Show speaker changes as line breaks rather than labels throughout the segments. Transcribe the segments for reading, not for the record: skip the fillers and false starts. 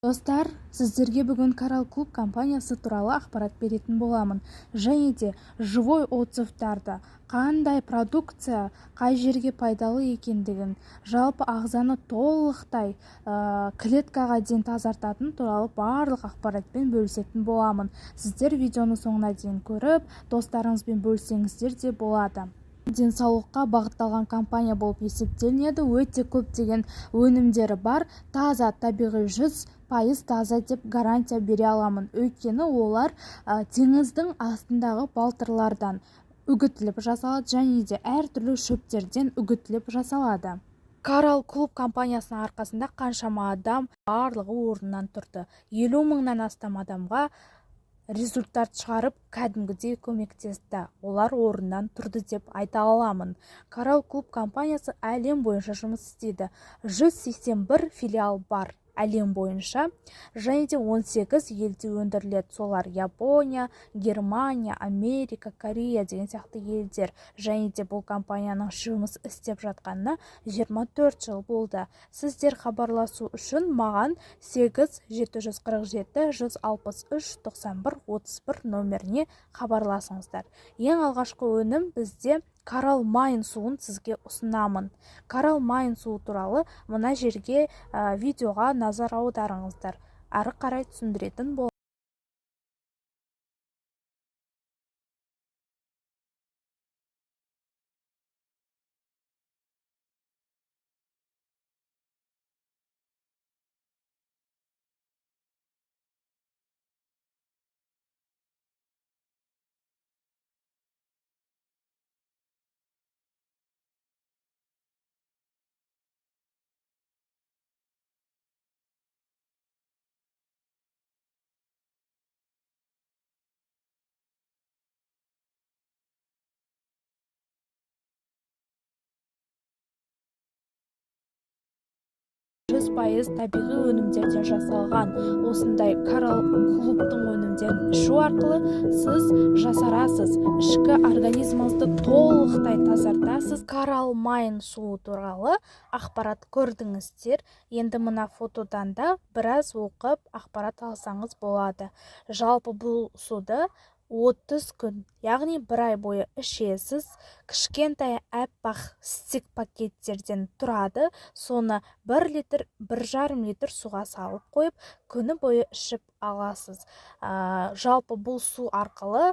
Достар, сіздерге бүгін Coral Club компаниясы туралы ақпарат беретін боламын. Және де живой отзывтарды, қандай продукция қай жерге пайдалы екендігін, жалпы ағзаны толықтай клеткаға дейін тазартатын туралы барлық ақпаратпен бөлісетін боламын. Сіздер видеоны соңына дейін көріп, достарыңызбен бөлсеңіздер де болады. Денсаулыққа бағытталған компания болып есептелінеді. Өте көптеген өнімдері бар. Таза, табиғи 100% таза деп гарантия бере аламын. Өйткені олар теңіздің астындағы балтырлардан үгітіліп жасалады және де әртүрлі шөптерден үгітіліп жасалады. Coral Club компаниясының арқасында қаншама адам барлығы орнынан тұрды. 50 мыңнан астам адамға результат шығарып кәдімгідей көмектесті. Олар орнынан тұрды деп айта аламын. Coral Club компаниясы әлем бойынша жұмыс істейді. 181 филиал бар әлем бойынша, және де 18 елде өндіріледі. Солар Япония, Германия, Америка, Корея деген сияқты елдер. Және де бұл компанияның жұмыс істеп жатқанына 24 жыл болды. Сіздер хабарласу үшін маған 8 747 163 91 31 нөміріне хабарласыңыздар. Ең алғашқы өнім бізде Coral Mine суын сізге ұсынамын. Coral Mine суы туралы мына жерге видеоға назар аударыңыздар. Ары қарай түсіндіретін боламын. Пайыз табиғи өнімдерден жасалған осындай Coral Club'тың өнімдерін ішу арқылы сіз жасарасыз, ішкі организміңізді толықтай тазартасыз. Coral Mine суы туралы ақпарат көрдіңіздер. Енді мына фотодан да біраз оқып ақпарат алсаңыз болады. Жалпы бұл суды 30 күн, яғни 1 ай бойы ішесіз. Кішкентай әппақ стик пакеттерден тұрады. Соны 1 литр, 1,5 литр суға салып қойып, күні бойы ішіп аласыз. Жалпы бұл су арқылы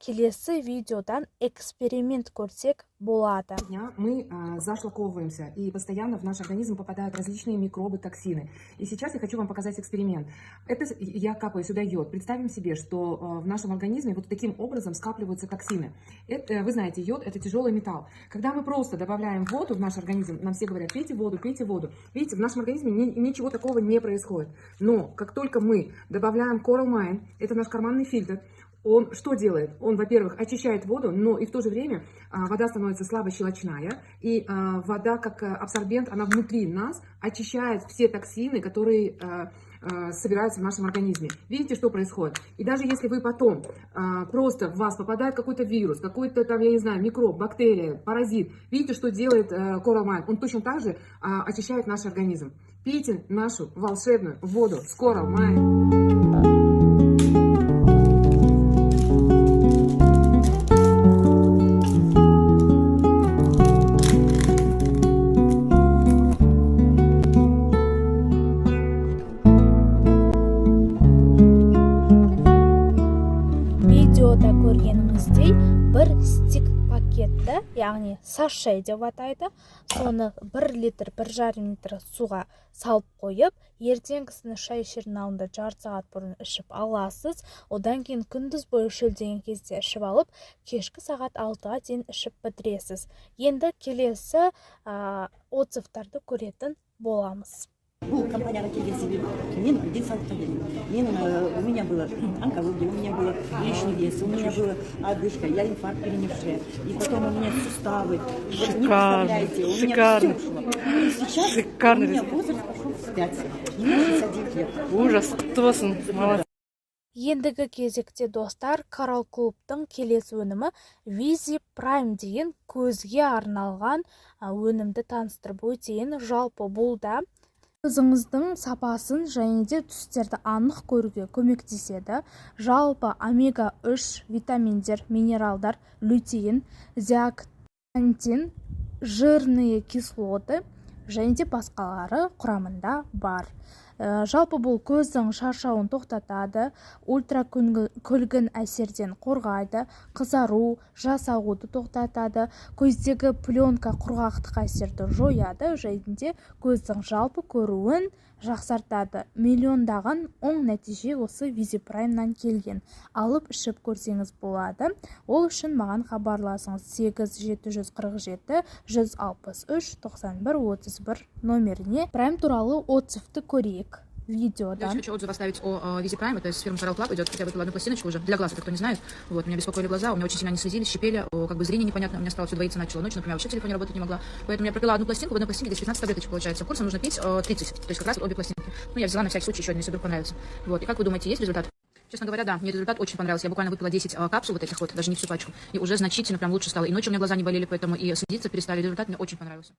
келесі видеодан эксперимент көрсек болады.
Мы зашлаковываемся, и постоянно в наш организм попадают различные микробы, токсины. И сейчас я хочу вам показать эксперимент. Это я капаю сюда йод. Представим себе, что в нашем организме вот таким образом скапливаются токсины. Вы знаете, йод — это тяжелый металл. Когда мы просто добавляем воду в наш организм, нам все говорят: пейте воду, пейте воду. Видите, в нашем организме ничего такого не происходит. Но как только мы добавляем Coral Mine, это наш карманный фильтр, он что делает? Он, во-первых, очищает воду, но и в то же время вода становится слабо-щелочная, и вода как абсорбент, она внутри нас очищает все токсины, которые собираются в нашем организме. Видите, что происходит? И даже если вы потом просто в вас попадает какой-то вирус, какой-то там, я не знаю, микроб, бактерия, паразит, видите, что делает Coral Mine? Он точно так же очищает наш организм. Пейте нашу волшебную воду с Coral Mine.
Видеода көргеніңіздей бір стик пакетті, яғни сашей деп атайды, соны 1 литр, 1,5 литр суға салып қойып, ертеңгісін шай ішердің алдында жарты сағат бұрын ішіп аласыз. Одан кейін күндіз бойы шөлдеген кезде ішіп алып, кешкі сағат 6-ға дейін ішіп бітіресіз. Енді келесі отзывтарды көретін боламыз.
Бұл компанияға келген себебі мен денсаулыққа келдім. У меня было онкология, у меня было лишний вес, у меня была одышка, я инфаркт перенесшая, и потом у меня суставы. Не представляете, у меня все ушло. И сейчас у меня возраст пошел вспять. Мне 69 лет.
Ужас, тосын, молодец.
Ендігі кезекте достар, Coral Club'тың келесі өнімі Visi Prime деген көзге арналған өнімді таныстырып өтейін. Жалпы бұл да көзіңіздің сапасын және де түстерді анық көруге көмектеседі. Жалпы омега-3 витаминдер, минералдар, лютеин, зеактантин, жирные кислоты және де басқалары құрамында бар. Жалпы бұл көздің шаршауын тоқтатады, ультракүлгін әсерден қорғайды, қызару, жас ағуды тоқтатады, көздегі пленка құрғақтық әсерді жояды, және де көздің жалпы көруін жақсартады. Миллиондаған оң нәтиже осы Визипраймнан келген. Алып ішіп көрсеңіз болады. Ол үшін маған хабарласыңыз 8747 163 91 31 номеріне. Прайм туралы отзывты көрейік.
Я
Видеодан.
хочу отзыв оставить о Визи Прайм. Это из фирмы Coral Club идет. Я выпила одну пластиночку уже. Для глаз, это кто не знает. Вот, меня беспокоили глаза, у меня очень сильно они слезились, щипели, как бы зрение непонятно, у меня стало все двоиться, начало ночью, например, вообще в телефоне работать не могла. Поэтому я пропила одну пластинку, в одной пластинке здесь 15 таблеточек получается. Курсом нужно пить 30, то есть как раз обе пластинки. Ну, я взяла на всякий случай еще одну, если вдруг понравится. Вот, и как вы думаете, есть результат? Честно говоря, да, мне результат очень понравился. Я буквально выпила 10 капсул вот этих вот, даже не всю пачку, и уже значительно прям лучше стало. И ночью у меня глаза не болели, поэтому и слезиться перестали. Результат мне очень понравился.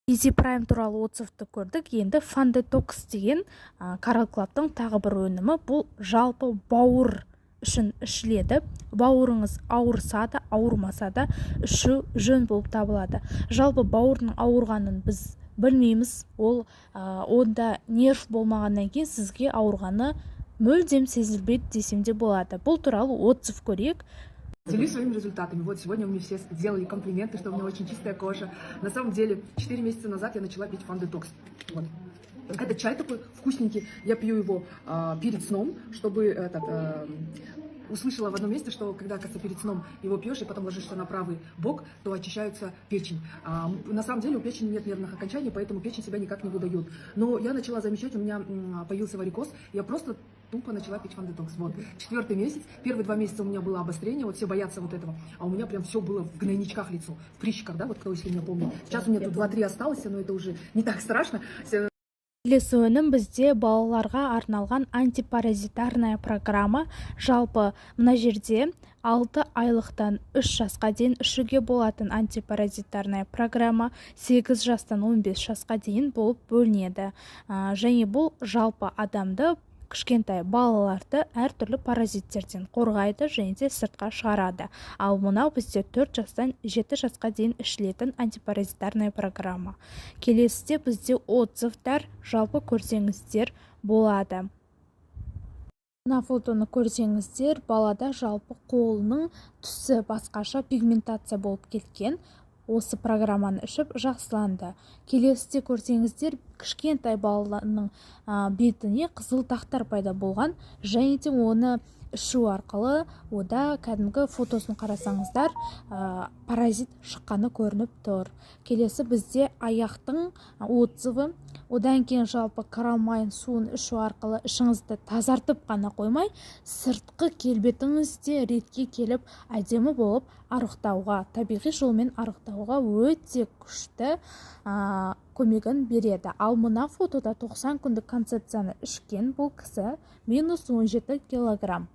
Визипрайм туралы отзывты көрдік. Енді Фандетокс деген Coral Club'тың тағы бір өнімі. Бұл жалпы бауыр үшін ішіледі. Бауырыңыз ауырса да, ауырмаса да ішу жөн болып табылады. Жалпы бауырның ауырғанын біз білмейміз. Ол онда нерв болмағаннан кейін сізге ауырғаны мүлдем сезілбейді десем де болады. Бұл туралы отзыв көрейік.
Делюсь своими результатами. Вот сегодня мне все сделали комплименты, что у меня очень чистая кожа. На самом деле, 4 месяца назад я начала пить Фандетокс. Вот. Это чай такой вкусненький. Я пью его перед сном, чтобы услышала в одном месте, что когда, кажется, перед сном его пьешь и потом ложишься на правый бок, то очищается печень. На самом деле у печени нет нервных окончаний, поэтому печень себя никак не выдает. Но я начала замечать, у меня появился варикоз, я просто тупо начала пить Фандетокс. Вот. 4-й месяц, первые 2 месяца у меня было обострение, вот все боятся вот этого, а у меня прям все было в гнойничках лицо, в прыщиках, да, вот кто если меня помнит. Сейчас у меня тут 2-3 осталось, но это уже не так страшно.
Келесі өнім бізде балаларға арналған антипаразитарная программа. Жалпы мына жерде 6 айлықтан 3 жасқа дейін ішуге болатын антипаразитарная программа 8 жастан 15 жасқа дейін болып бөлінеді. Және бұл жалпы адамды, кішкентай балаларды әртүрлі паразиттерден қорғайды және де сыртқа шығарады. Ал мынау бізде 4 жастан 7 жасқа дейін ішілетін антипаразитарная программа. Келесіде бізде отзывтар жалпы көрсеңіздер болады. Мына фотоны көрсеңіздер, балада жалпы қолының түсі басқаша пигментация болып кеткен. Осы программаны ішіп жақсыланды. Келесіде көрсеңіздер, кішкентай баланың бетіне қызыл тақтар пайда болған, және де оны ішу арқылы ода кәдімгі фотосын қарасаңыздар, паразит шыққаны көрініп тұр. Келесі бізде аяқтың отзывы. Одан кейін жалпы карамайн суын ішу арқылы ішіңізді тазартып қана қоймай, сыртқы келбетіңізде ретке келіп әдемі болып арықтауға, табиғи жолмен арықтауға өте күшті көмегін береді. Ал мына фотода 90 күндік концепцияны ішкен бұл кісі -17 килограмм.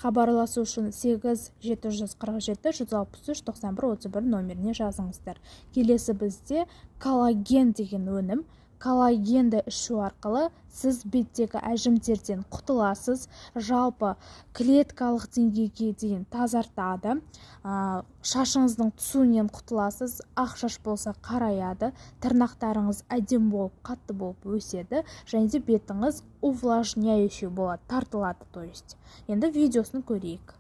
Хабарласу үшін 8 747 163 91 31 номеріне жазыңыздар. Келесі бізде коллаген деген өнім. Коллагенді ішу арқылы сіз беттегі әжімдерден құтыласыз, жалпы клеткалық деңгейге дейін тазартады, шашыңыздың түсуінен құтыласыз, ақ шаш болса қараяды, тырнақтарыңыз әдем болып, қатты болып өседі, және де бетіңіз увлажняющий болады, тартылады, то есть. Енді видеосын көрейік.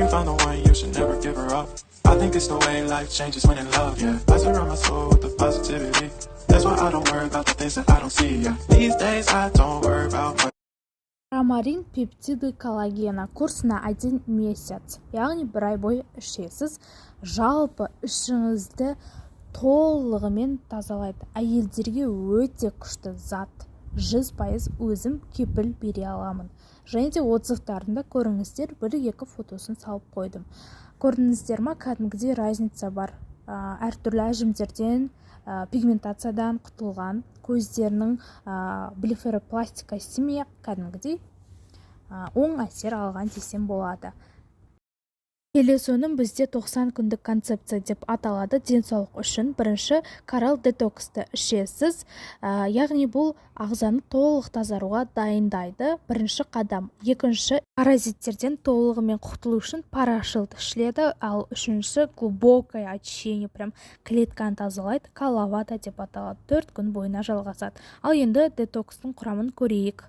can find the one, you should never give her up. I think it's the way life changes when in love, yeah. I surround my soul with the positivity. That's why I don't worry about the things that I don't see, yeah. These days I don't worry about much.
Ромарин пептиды коллагена курсына 1 месяц, яғни 1 ай бойы ішесіз. Жалпы ішіңізді толығымен тазалайды. Әйелдерге өте күшті зат. 100% өзім кепіл бере аламын. Және де отзывтарында көріңіздер, 1-2 фотосын салып қойдым. Көрдіңіздер ма, кәдімгідей разница бар. Әртүрлі әжімдерден, пигментациядан құтылған, көздерінің блефаропластика кәдімгідей оң әсер алған десем болады. Келесі өнім бізде 90 күндік концепция деп аталады. Денсаулық үшін бірінші коралл детоксты ішесіз, яғни бұл ағзаны толық тазаруға дайындайды. Бірінші қадам. Екінші, паразиттерден толығымен құтылу үшін парашют ішіледі, ал үшінші глубокое очищение, прям клетканы тазалайды, калавата деп аталады. 4 күн бойына жалғасады. Ал енді детокстың құрамын көрейік.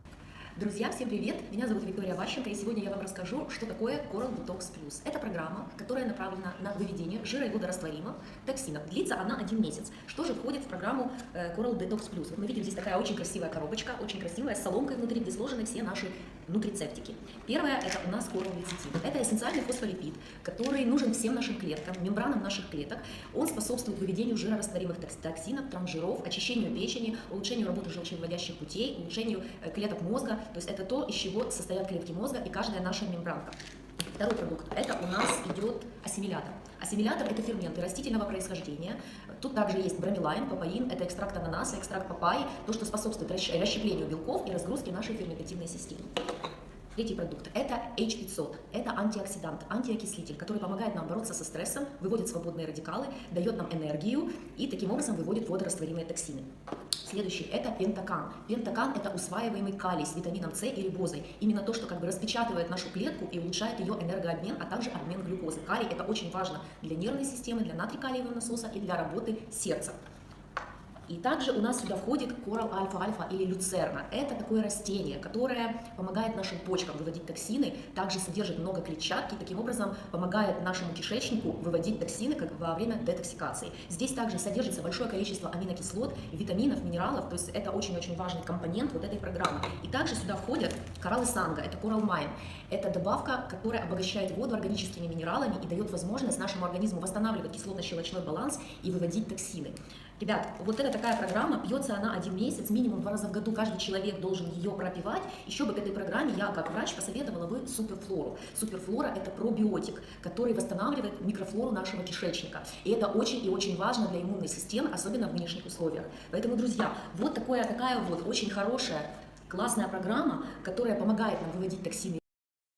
Друзья, всем привет! Меня зовут Виктория Ващенко, и сегодня я вам расскажу, что такое Coral Detox Plus. Это программа, которая направлена на выведение жира и водорастворимых токсинов. Длится она 1 месяц. Что же входит в программу Coral Detox Plus? Вот мы видим здесь такая очень красивая коробочка, очень красивая, с соломкой внутри, где сложены все наши нутрицептики. Первое – это у нас Coral лецитин. Это эссенциальный фосфолипид, который нужен всем нашим клеткам, мембранам наших клеток. Он способствует выведению жирорастворимых токсинов, трансжиров, очищению печени, улучшению работы желчевыводящих путей, улучшению клеток мозга. То есть это то, из чего состоят клетки мозга и каждая наша мембранка. Второй продукт – это у нас идет ассимилятор. Ассимилятор – это ферменты растительного происхождения. Тут также есть бромелайн, папаин, это экстракт ананаса, экстракт папайи, то, что способствует расщеплению белков и разгрузке нашей ферментативной системы. Третий продукт – это H500. Это антиоксидант, антиокислитель, который помогает нам бороться со стрессом, выводит свободные радикалы, дает нам энергию и таким образом выводит водорастворимые токсины. Следующий – это пентакан. Пентакан – это усваиваемый калий с витамином С и рибозой. Именно то, что как бы распечатывает нашу клетку и улучшает ее энергообмен, а также обмен глюкозы. Калий – это очень важно для нервной системы, для натрий-калиевого насоса и для работы сердца. И также у нас сюда входит коралл альфа-альфа или люцерна. Это такое растение, которое помогает нашим почкам выводить токсины, также содержит много клетчатки, таким образом помогает нашему кишечнику выводить токсины как во время детоксикации. Здесь также содержится большое количество аминокислот, витаминов, минералов, то есть это очень-очень важный компонент вот этой программы. И также сюда входят кораллы санго, это коралл майн. Это добавка, которая обогащает воду органическими минералами и дает возможность нашему организму восстанавливать кислотно-щелочной баланс и выводить токсины. Ребят, вот это такая программа, пьется она 1 месяц, минимум 2 раза в году каждый человек должен ее пропивать. Еще бы к этой программе я, как врач, посоветовала бы суперфлору. Суперфлора – это пробиотик, который восстанавливает микрофлору нашего кишечника. И это очень и очень важно для иммунной системы, особенно в нынешних условиях. Поэтому, друзья, вот такая вот очень хорошая, классная программа, которая помогает нам выводить токсины.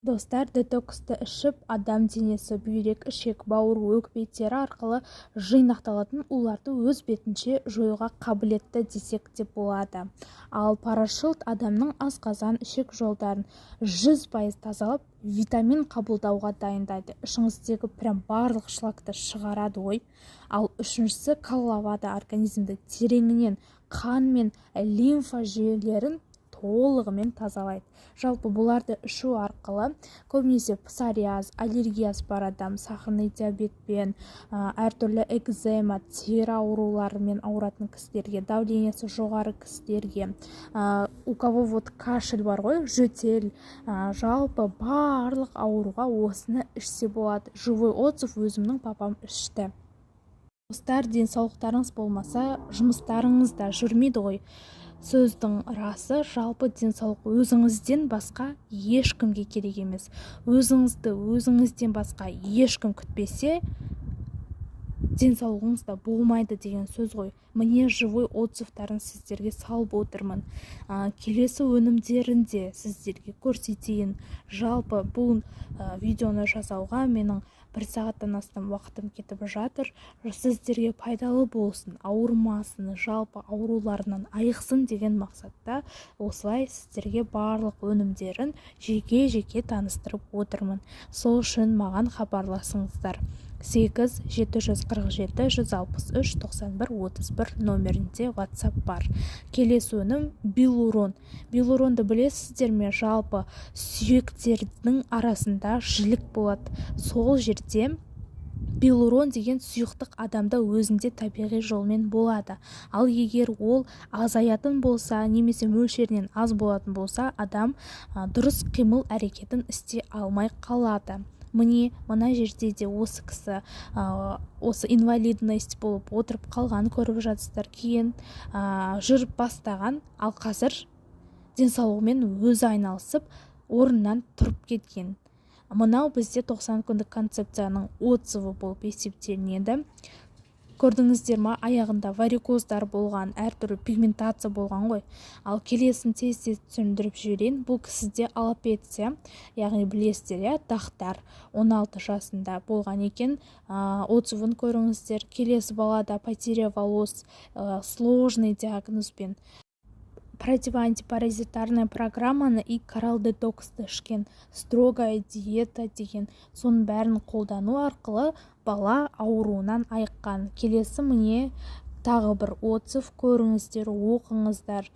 Достар, детоксты ішіп, адам денесі, бүйрек, ішек, бауыр, өкпе тері арқылы жинақталатын уларды өз бетінше жоюға қабілетті десек те болады. Ал парашют адамның асқазан, ішек жолдарын 100% тазалап, витамин қабылдауға дайындайды. Ішіңіздегі прям барлық шлакты шығарады ой. Ал үшіншісі калавада организмді тереңінен қан мен лимфа жүйелерін толығымен тазалайды. Жалпы бұларды ішу арқылы көбінесе псориаз, аллергиясы бар адам, сахарный диабетпен, әртүрлі экзема, тері ауруларымен ауыратын кісілерге, давлениесі жоғары кісілерге, у кого вот кашель бар ғой, жөтел, жалпы барлық ауруға осыны ішсе болады. Живой отзыв өзімнің папам ішті. Достар, денсаулықтарыңыз болмаса, жұмыстарыңыз да жүрмейді ғой. Сөздің расы, жалпы денсаулық өзіңізден басқа ешкімге керек емес. Өзіңізден басқа ешкім күтпесе, денсаулығыңыз да болмайды деген сөз ғой. Міне живой отзывтарын сіздерге салып отырмын. Келесі өнімдерінде сіздерге көрсетейін. Жалпы бұл видеоны жасауға менің 1 сағаттан астам уақытым кетіп жатыр. Сіздерге пайдалы болсын, ауырмасын, жалпы ауруларынан айықсын деген мақсатта осылай сіздерге барлық өнімдерін жеке-жеке таныстырып отырмын. Сол үшін маған хабарласыңыздар. 8-747-163-91 номерінде WhatsApp бар. Келесі өнім Белурон. Белуронды білесіздер ме? Жалпы сүйектердің арасында жілік болады. Сол жерде Белурон деген сұйықтық адамда өзінде табиғи жолмен болады. Ал егер ол азаятын болса, немесе мөлшерінен аз болатын болса, адам дұрыс қимыл әрекетін істей алмай қалады. Мына жерде де осы кісі осы инвалидность болып отырып қалған көріп жатсыздар. Кейін жүріп бастаған, ал қазір денсаулығымен өзі айналысып, орнынан тұрып кеткен. Мынау бізде 90 күндік концепцияның отзывы болып есептелінеді. Көрдіңіздер ма, аяғында варикоздар болған, әртүрлі пигментация болған ғой. Ал келесін тез түсіндіріп жіберейін. Бұл кісіде аллопеция, яғни білесіздер, дақтар 16 жасында болған екен. Отзывын көріңіздер. Келесі балада потеря волос, сложный диагнозбен противоантипаразитарная программаны и коралл детоксты ішкен, строгая диета деген, соның бәрін қолдану арқылы бала ауруынан айыққан. Келесі міне тағы бір отзыв, көріңіздер, оқыңыздар.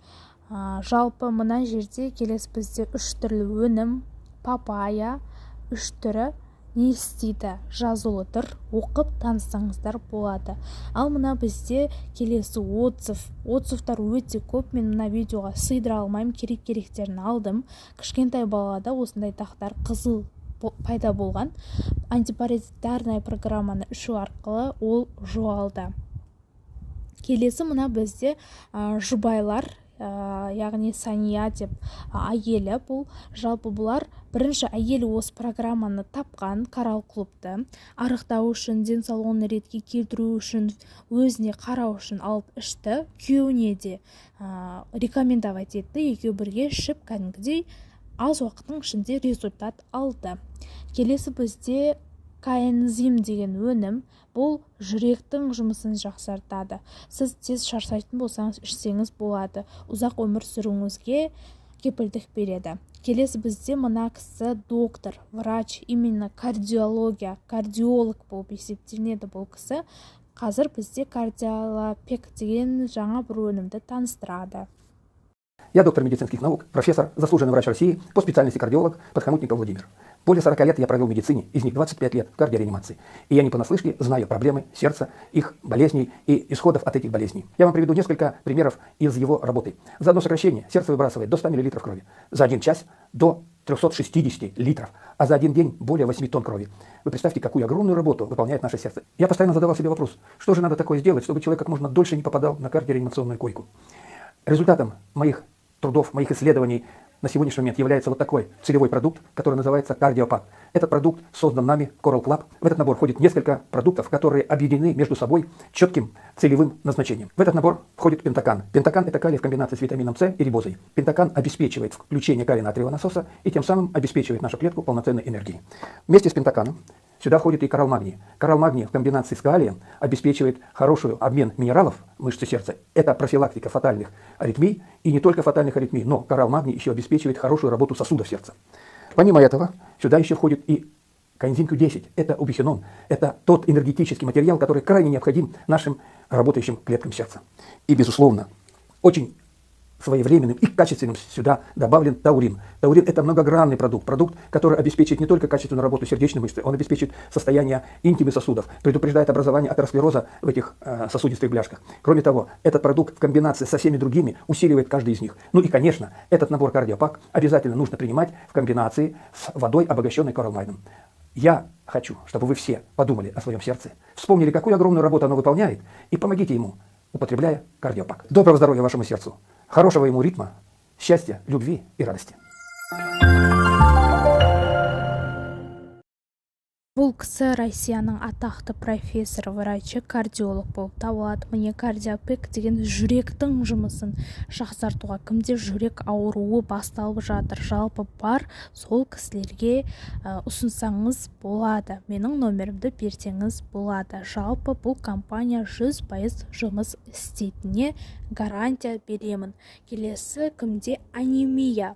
Жалпы мына жерде келесі бізде 3 түрлі өнім, папайя, 3 түрі не істейді жазулы тұр, оқып танысаңыздар болады. Ал мына бізде келесі отзывтар өте көп. Мен мына видеоға сыйдыра алмаймын, керек-керектерін алдым. Кішкентай балада осындай дақтар қызыл пайда болған. Антипаразитарная программаны ішу арқылы ол жоғалды. Келесі мына бізде жұбайлар, яғни Сания деп әйелі. Бұл жалпы бұлар бірінші әйелі осы программаны тапқан, коралл клубты арықтау үшін, денсаулығын ретке келтіру үшін, өзіне қарау үшін алып ішті. Күйеуіне де рекомендовать етті. Екеуі бірге ішіп, кәдімгідей аз уақыттың ішінде результат алды. Келесі бізде коэнзим деген өнім. Бұл жүректің жұмысын жақсартады. Сіз тез шаршайтын болсаңыз ішсеңіз болады. Ұзақ өмір сүруіңізге кепілдік береді. Келесі бізде мына кісі доктор, врач, именно кардиолог болып есептелінеді бұл кісі. Қазір бізде кардиолапек деген жаңа бір өнімді таныстырады.
Я доктор медицинских наук, профессор, заслуженный врач России по специальности кардиолог, Подхомутников Владимир. Более 40 лет я провел в медицине, из них 25 лет в кардиореанимации. И я не понаслышке знаю проблемы сердца, их болезней и исходов от этих болезней. Я вам приведу несколько примеров из его работы. За одно сокращение сердце выбрасывает до 100 мл крови, за 1 час до 360 литров, а за 1 день более 8 тонн крови. Вы представьте, какую огромную работу выполняет наше сердце. Я постоянно задавал себе вопрос, что же надо такое сделать, чтобы человек как можно дольше не попадал на кардиореанимационную койку. Результатом моих трудов, моих исследований на сегодняшний момент является вот такой целевой продукт, который называется Кардиопак. Этот продукт создан нами Coral Club. В этот набор входит несколько продуктов, которые объединены между собой четким целевым назначением. В этот набор входит пентакан. Пентакан – это калий в комбинации с витамином С и рибозой. Пентакан обеспечивает включение калия-натриевого насоса и тем самым обеспечивает нашу клетку полноценной энергией. Вместе с пентаканом сюда входит и коралл магний. Коралл магний в комбинации с калием обеспечивает хороший обмен минералов в мышцы сердца. Это профилактика фатальных аритмий, и не только фатальных аритмий, но коралл магний еще обеспечивает хорошую работу сосудов сердца. Помимо этого, сюда еще входит и коэнзим Q10. Это убихинон. Это тот энергетический материал, который крайне необходим нашим работающим клеткам сердца. И, безусловно, очень своевременным и качественным сюда добавлен таурин. Таурин – это многогранный продукт, который обеспечит не только качественную работу сердечной мышцы, он обеспечит состояние интимы сосудов, предупреждает образование атеросклероза в этих сосудистых бляшках. Кроме того, этот продукт в комбинации со всеми другими усиливает каждый из них. Ну и, конечно, этот набор кардиопак обязательно нужно принимать в комбинации с водой, обогащенной кораллмагнием. Я хочу, чтобы вы все подумали о своем сердце, вспомнили, какую огромную работу оно выполняет, и помогите ему, употребляя кардиопак. Доброго здоровья вашему сердцу, хорошего ему ритма, счастья, любви и радости.
Бұл кісі Россияның атақты профессор, врачы, кардиолог болып табылады. Міне кардиопак деген жүректің жұмысын жақсартуға, кімде жүрек ауруы басталып жатыр, жалпы бар, сол кісілерге ұсынсаңыз болады. Менің номерімді берсеңіз болады. Жалпы бұл компания 100% жұмыс істейтініне гарантия беремін. Келесі кімде анемия,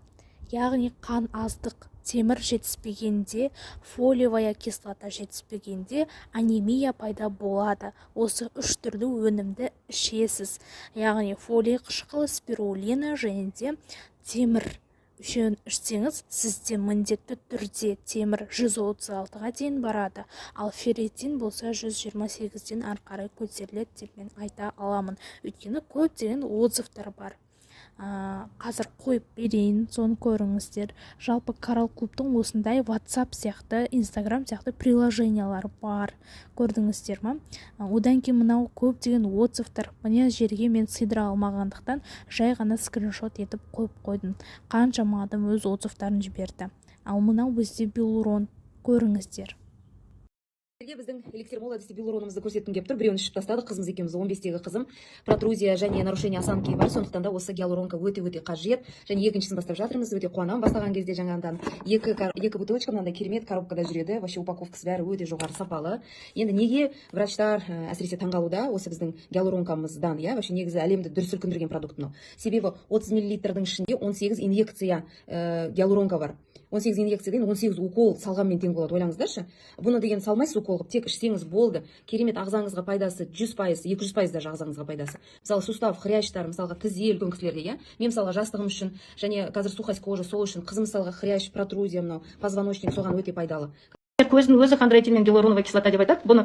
яғни қан аздық темір жетіспегенде, фолиевая кислота жетіспегенде анемия пайда болады. Осы үш түрлі өнімді ішесіз. Яғни фолий қышқылы, спирулина және де темір үшеуін ішсеңіз, сізде міндетті түрде темір 136-ға дейін барады, ал ферритин болса 128-ден ары қарай көтеріледі деп мен айта аламын. Өйткені көптеген отзывтар бар. Қазір қойып берейін, соны көріңіздер. Жалпы Coral Club'тың осындай WhatsApp сияқты, Instagram сияқты приложениялар бар. Көрдіңіздер ма? Одан кейін мынау көптеген отзывтар. Міне жерге мен сыйдыра алмағандықтан жай ғана скриншот етіп қойып қойдым. Қаншама адам өз отзывтарын жіберді. Ал мынау бізде Белурон. Көріңіздер.
Біздің эликсир молодости белуронымызды көрсеткім келіп тұр. Біреуін ішіп тастадық, қызымыз екеуміз, 15-тегі қызым. Протрузия және нарушение осанки бар, сондықтан да осы гиалуронка өте қажет. Және екіншісін бастап жатырмыз, өте қуанамын. Бастаған кезде жаңағыдан екі бутылочка мынандай керемет коробкада жүреді. Вообще упаковкасы бәрі өте жоғары сапалы. Енді неге врачтар әсіресе таңғалуда осы біздің гиалуронкамыздан, вообще негізі әлемді дүр сілкіндірген продукт мынау. Себебі 30 мл-дің ішінде 18 инъекция гиалуронка бар. 18 инъекциядан 18 укол салғанмен тең болады, ойлаңыздаршы. Бұны деген салмайсыз укол қылып, тек ішсеңіз болды. Керемет, ағзаңызға пайдасы 100%, 200% даже ағзаңызға пайдасы. Мысалы, сустав, хрящтар, мысалға тізе үлкен кісілерде, мен мысалға жастығым үшін, және қазір сухость кожа, сол үшін, қызым мысалға хрящ, протрузия, мынау, позвоночник, соған өте пайдалы.
Көздің өзі хондроитин гиалуроновая кислота деп айтады, бұны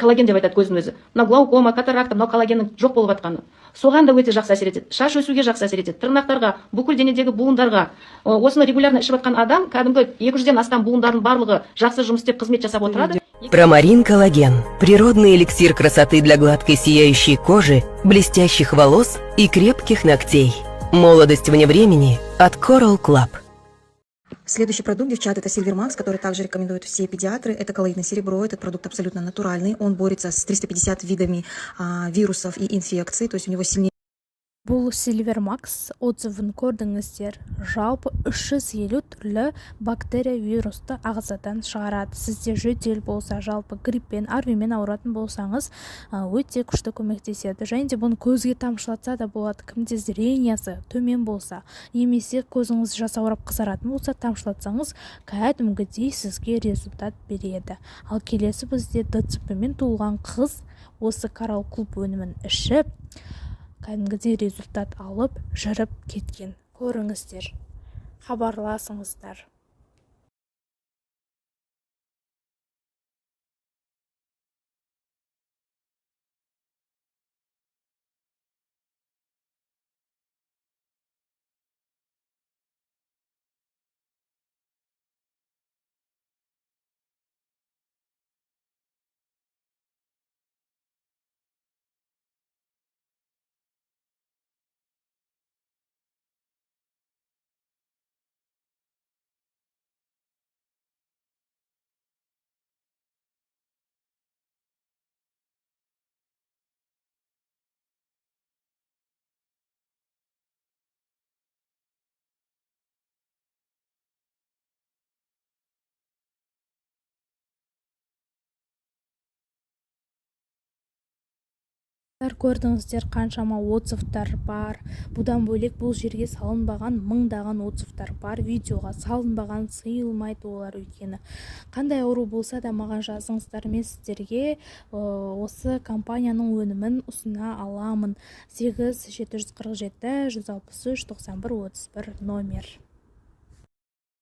коллаген деп айтады көздің өзі. Мынау глаукома, катаракта, мынау коллагеннің жоқ болып жатқаны. Соған да өте жақсы әсер етеді. Шаш өсуге жақсы әсер етеді. Тырнақтарға, бүкіл денедегі буындарға. Осыны регулярно ішіп жатқан адам, кәдімгі 200-ден астам буындардың барлығы жақсы жұмыс істеп қызмет жасап отырады.
Промарин коллаген. Природный эликсир красоты для гладкой сияющей кожи, блестящих волос и крепких ногтей. Молодость вне времени от Coral Club.
Следующий продукт, девчат, это Silver Max, который также рекомендуют все педиатры. Это коллоидное серебро, этот продукт абсолютно натуральный. Он борется с 350 видами вирусов и инфекций, то есть у него сильнее.
Бұл Silver Max отзывын көрдіңіздер. Жалпы 350 түрлі бактерия вирусты ағзадан шығарады. Сізде жөтел болса, жалпы гриппен, арвимен ауыратын болсаңыз, өте күшті көмектеседі. Және де бұны көзге тамшылатса да болады. Кімде зрениясы төмен болса, немесе көзіңіз жасаурап қызаратын болса, тамшылатсаңыз, кәдімгідей сізге результат береді. Ал келесі бізде ДЦП-мен туылған қыз осы Coral Club өнімін ішіп, кәдімгідей результат алып, жүріп кеткен. Көріңіздер, хабарласыңыздар. Көрдіңіздер, қаншама отзывтар бар. Бұдан бөлек бұл жерге салынбаған мыңдаған отзывтар бар. Видеоға салынбаған, сыйылмайды олар өйткені. Қандай ауру болса да маған жазыңыздар, мен сіздерге осы компанияның өнімін ұсына аламын. 8 747 163 91 31 номер.